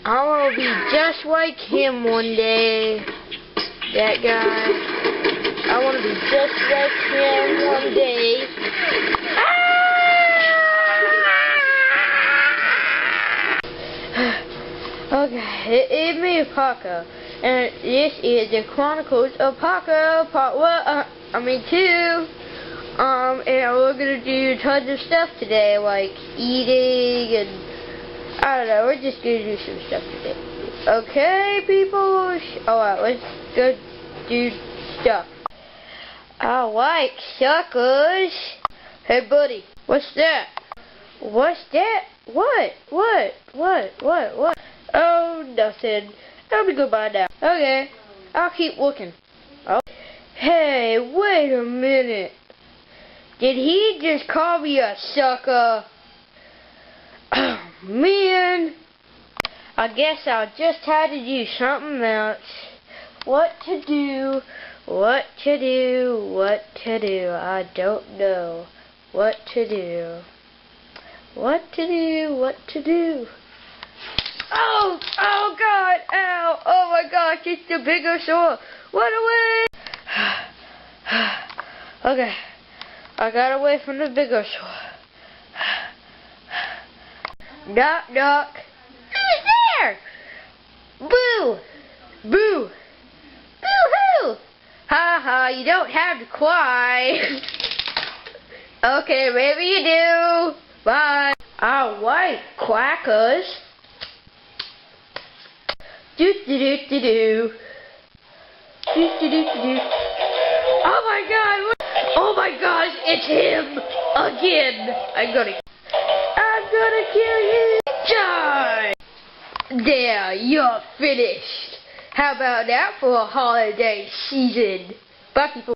I want to be just like him one day. That guy. I want to be just like him one day. Okay, it's me, Paco, and this is the Chronicles of Paco, part 2. And we're gonna do tons of stuff today, like eating and I don't know. We're just gonna do some stuff today. Okay, people. Alright, let's go do stuff. I like suckers. Hey, buddy. What's that? What's that? What? Oh, nothing. Let me go by now. Okay, I'll keep looking. Oh. Hey, wait a minute. Did he just call me a sucker? Oh, man. I guess I'll just have to do something else. What to do? I don't know. What to do? Oh God, ow, oh my gosh, it's the bigger saw. Run away! Okay, I got away from the bigger saw. Knock, knock. Who's there? Boo! Boo! Boo-hoo! Ha ha, you don't have to cry. Okay, maybe you do. Bye. Alright, quackers. Do-do-do-do-do. Do-do-do-do-do. Oh my God! Oh my gosh, it's him! Again! I'm gonna kill you! Die! There, you're finished. How about that for a holiday season? Bye, people.